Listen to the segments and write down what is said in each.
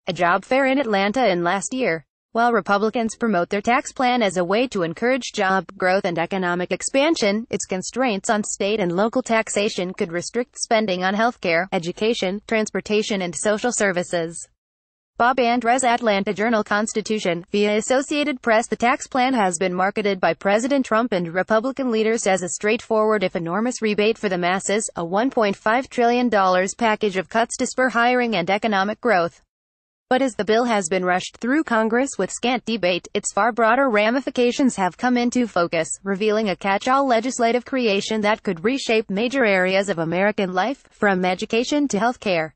a job fair in Atlanta in last year. While Republicans promote their tax plan as a way to encourage job growth and economic expansion, its constraints on state and local taxation could restrict spending on healthcare, education, transportation and social services. Bob Andres, Atlanta Journal-Constitution. Via Associated Press, the tax plan has been marketed by President Trump and Republican leaders as a straightforward if enormous rebate for the masses, a $1.5 trillion package of cuts to spur hiring and economic growth. But as the bill has been rushed through Congress with scant debate, its far broader ramifications have come into focus, revealing a catch-all legislative creation that could reshape major areas of American life, from education to healthcare.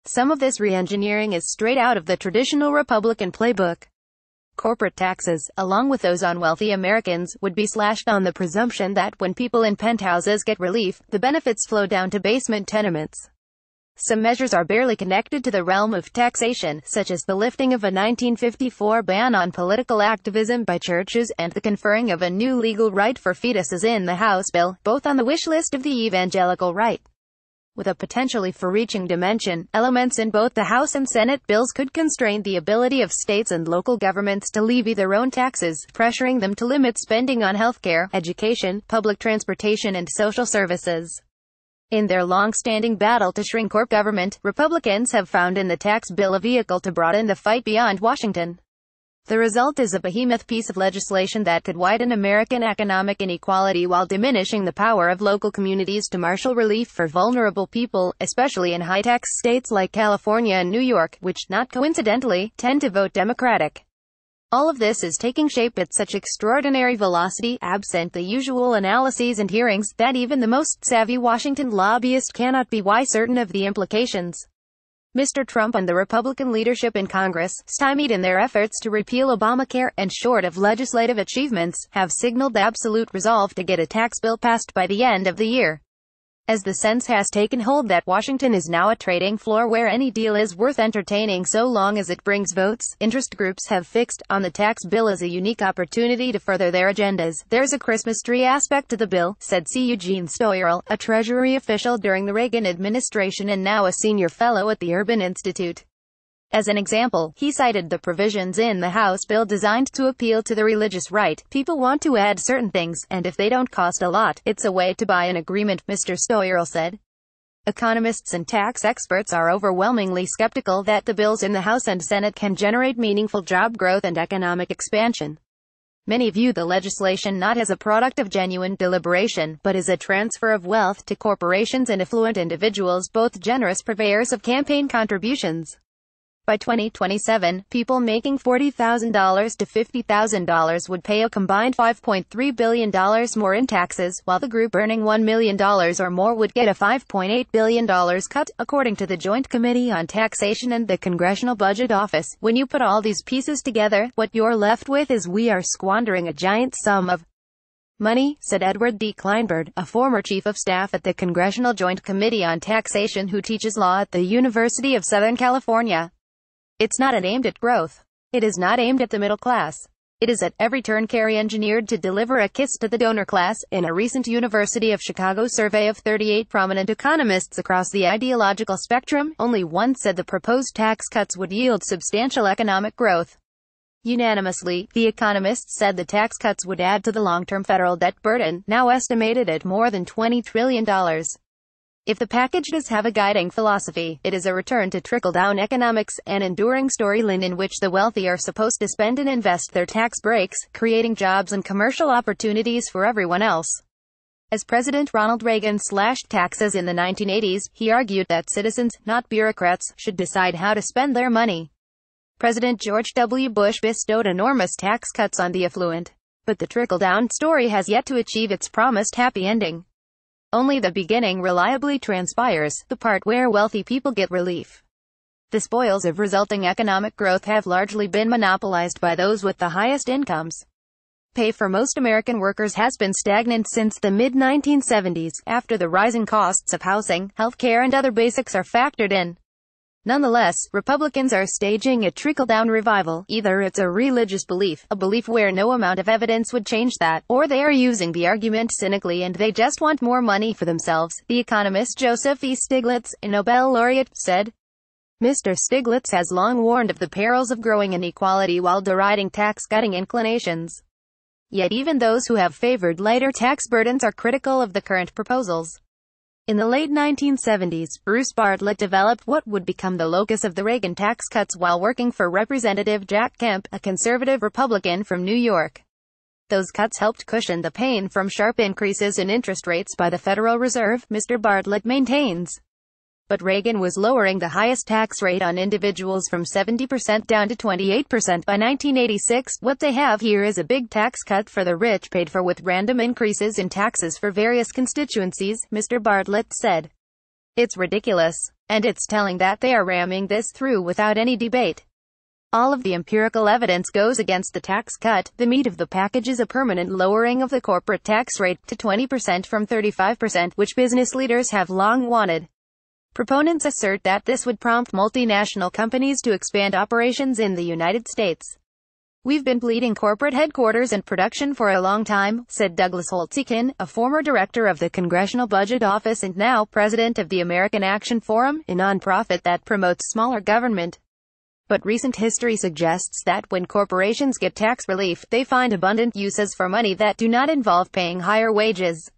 Some of this re-engineering is straight out of the traditional Republican playbook. Corporate taxes, along with those on wealthy Americans, would be slashed on the presumption that when people in penthouses get relief, the benefits flow down to basement tenements. Some measures are barely connected to the realm of taxation, such as the lifting of a 1954 ban on political activism by churches and the conferring of a new legal right for fetuses in the House bill, both on the wish list of the evangelical right. With a potentially far-reaching dimension, elements in both the House and Senate bills could constrain the ability of states and local governments to levy their own taxes, pressuring them to limit spending on healthcare, education, public transportation and social services. In their long-standing battle to shrink corp government, Republicans have found in the tax bill a vehicle to broaden the fight beyond Washington. The result is a behemoth piece of legislation that could widen American economic inequality while diminishing the power of local communities to marshal relief for vulnerable people, especially in high-tax states like California and New York, which, not coincidentally, tend to vote Democratic. All of this is taking shape at such extraordinary velocity, absent the usual analyses and hearings, that even the most savvy Washington lobbyist cannot be certain of the implications. Mr. Trump and the Republican leadership in Congress, stymied in their efforts to repeal Obamacare, and short of legislative achievements, have signaled absolute resolve to get a tax bill passed by the end of the year. As the sense has taken hold that Washington is now a trading floor where any deal is worth entertaining so long as it brings votes, interest groups have fixed on the tax bill as a unique opportunity to further their agendas. There's a Christmas tree aspect to the bill, said C. Eugene Stoyerl, a Treasury official during the Reagan administration and now a senior fellow at the Urban Institute. As an example, he cited the provisions in the House bill designed to appeal to the religious right. People want to add certain things, and if they don't cost a lot, it's a way to buy an agreement, Mr. Stoyerl said. Economists and tax experts are overwhelmingly skeptical that the bills in the House and Senate can generate meaningful job growth and economic expansion. Many view the legislation not as a product of genuine deliberation, but as a transfer of wealth to corporations and affluent individuals, both generous purveyors of campaign contributions. By 2027, people making $40,000 to $50,000 would pay a combined $5.3 billion more in taxes, while the group earning $1 million or more would get a $5.8 billion cut, according to the Joint Committee on Taxation and the Congressional Budget Office. When you put all these pieces together, what you're left with is we are squandering a giant sum of money, said Edward D. Kleinberg, a former chief of staff at the Congressional Joint Committee on Taxation who teaches law at the University of Southern California. It's not aimed at growth. It is not aimed at the middle class. It is at every turn engineered to deliver a kiss to the donor class. In a recent University of Chicago survey of 38 prominent economists across the ideological spectrum, only one said the proposed tax cuts would yield substantial economic growth. Unanimously, the economists said the tax cuts would add to the long-term federal debt burden, now estimated at more than $20 trillion. If the package does have a guiding philosophy, it is a return to trickle-down economics, an enduring storyline in which the wealthy are supposed to spend and invest their tax breaks, creating jobs and commercial opportunities for everyone else. As President Ronald Reagan slashed taxes in the 1980s, he argued that citizens, not bureaucrats, should decide how to spend their money. President George W. Bush bestowed enormous tax cuts on the affluent. But the trickle-down story has yet to achieve its promised happy ending. Only the beginning reliably transpires, the part where wealthy people get relief. The spoils of resulting economic growth have largely been monopolized by those with the highest incomes. Pay for most American workers has been stagnant since the mid-1970s, after the rising costs of housing, healthcare and other basics are factored in. Nonetheless, Republicans are staging a trickle-down revival. Either it's a religious belief, a belief where no amount of evidence would change that, or they are using the argument cynically and they just want more money for themselves, the economist Joseph E. Stiglitz, a Nobel laureate, said. Mr. Stiglitz has long warned of the perils of growing inequality while deriding tax-cutting inclinations. Yet even those who have favored lighter tax burdens are critical of the current proposals. In the late 1970s, Bruce Bartlett developed what would become the locus of the Reagan tax cuts while working for Representative Jack Kemp, a conservative Republican from New York. Those cuts helped cushion the pain from sharp increases in interest rates by the Federal Reserve, Mr. Bartlett maintains. But Reagan was lowering the highest tax rate on individuals from 70% down to 28% by 1986. What they have here is a big tax cut for the rich paid for with random increases in taxes for various constituencies, Mr. Bartlett said. It's ridiculous. And it's telling that they are ramming this through without any debate. All of the empirical evidence goes against the tax cut. The meat of the package is a permanent lowering of the corporate tax rate to 20% from 35%, which business leaders have long wanted. Proponents assert that this would prompt multinational companies to expand operations in the United States. We've been bleeding corporate headquarters and production for a long time, said Douglas Holtz-Eakin, a former director of the Congressional Budget Office and now president of the American Action Forum, a nonprofit that promotes smaller government. But recent history suggests that when corporations get tax relief, they find abundant uses for money that do not involve paying higher wages.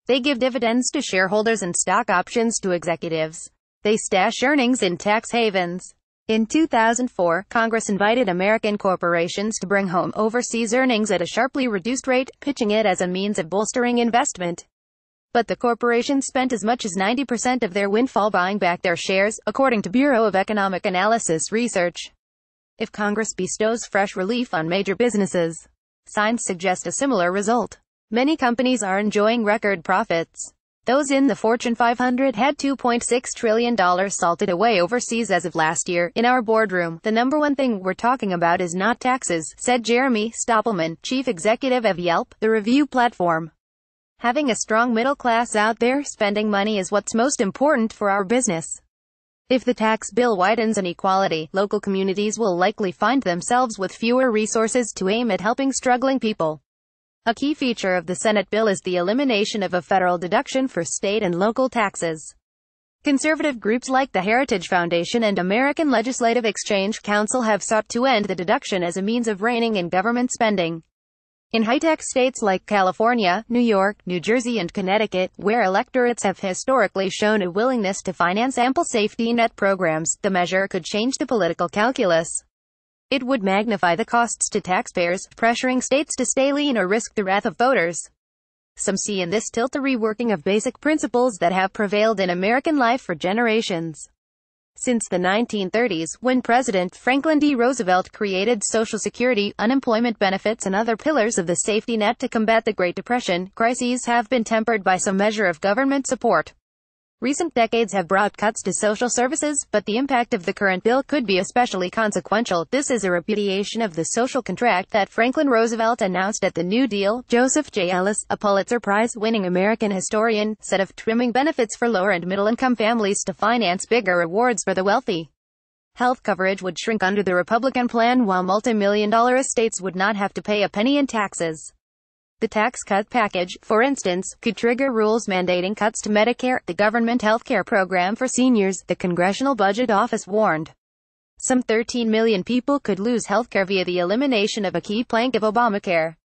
They give dividends to shareholders and stock options to executives. They stash earnings in tax havens. In 2004, Congress invited American corporations to bring home overseas earnings at a sharply reduced rate, pitching it as a means of bolstering investment. But the corporations spent as much as 90% of their windfall buying back their shares, according to Bureau of Economic Analysis research. If Congress bestows fresh relief on major businesses, signs suggest a similar result. Many companies are enjoying record profits. Those in the Fortune 500 had $2.6 trillion salted away overseas as of last year. In our boardroom, the number one thing we're talking about is not taxes, said Jeremy Stoppelman, chief executive of Yelp, the review platform. Having a strong middle class out there spending money is what's most important for our business. If the tax bill widens inequality, local communities will likely find themselves with fewer resources to aim at helping struggling people. A key feature of the Senate bill is the elimination of a federal deduction for state and local taxes. Conservative groups like the Heritage Foundation and American Legislative Exchange Council have sought to end the deduction as a means of reining in government spending. In high-tech states like California, New York, New Jersey and Connecticut, where electorates have historically shown a willingness to finance ample safety net programs, the measure could change the political calculus. It would magnify the costs to taxpayers, pressuring states to stay lean or risk the wrath of voters. Some see in this tilt a reworking of basic principles that have prevailed in American life for generations. Since the 1930s, when President Franklin D. Roosevelt created Social Security, unemployment benefits and other pillars of the safety net to combat the Great Depression, crises have been tempered by some measure of government support. Recent decades have brought cuts to social services, but the impact of the current bill could be especially consequential. This is a repudiation of the social contract that Franklin Roosevelt announced at the New Deal. Joseph J. Ellis, a Pulitzer Prize-winning American historian, said of trimming benefits for lower and middle-income families to finance bigger rewards for the wealthy. Health coverage would shrink under the Republican plan while multi-million-dollar estates would not have to pay a penny in taxes. The tax cut package, for instance, could trigger rules mandating cuts to Medicare, the government health care program for seniors, the Congressional Budget Office warned. Some 13 million people could lose health care via the elimination of a key plank of Obamacare.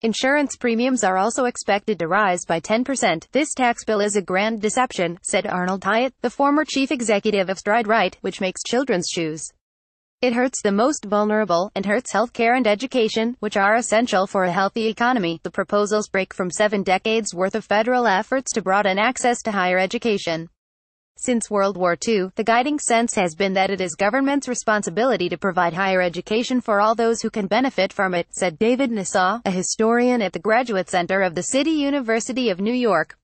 Insurance premiums are also expected to rise by 10%. This tax bill is a grand deception, said Arnold Hyatt, the former chief executive of Stride Right, which makes children's shoes. It hurts the most vulnerable, and hurts healthcare and education, which are essential for a healthy economy. The proposals break from 7 decades worth of federal efforts to broaden access to higher education. Since World War II, the guiding sense has been that it is government's responsibility to provide higher education for all those who can benefit from it, said David Nassau, a historian at the Graduate Center of the City University of New York.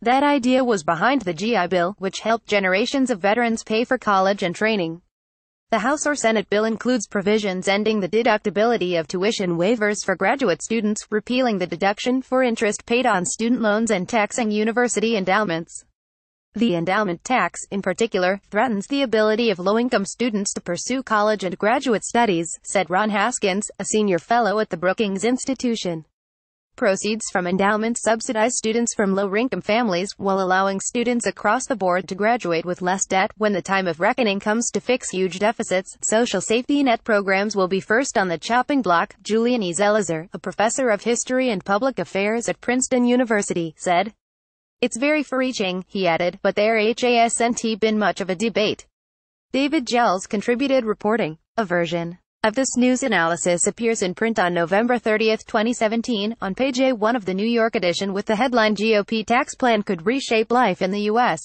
That idea was behind the GI Bill, which helped generations of veterans pay for college and training. The House or Senate bill includes provisions ending the deductibility of tuition waivers for graduate students, repealing the deduction for interest paid on student loans and taxing university endowments. The endowment tax, in particular, threatens the ability of low-income students to pursue college and graduate studies, said Ron Haskins, a senior fellow at the Brookings Institution. proceeds from endowments subsidize students from low-income families, while allowing students across the board to graduate with less debt. When the time of reckoning comes to fix huge deficits, social safety net programs will be first on the chopping block, Julian E. Zelizer, a professor of history and public affairs at Princeton University, said. It's very far-reaching, he added, but there hasn't been much of a debate. David Gels contributed reporting. A version of this news analysis appears in print on November 30, 2017, on page A1 of the New York edition with the headline GOP tax plan could reshape life in the U.S.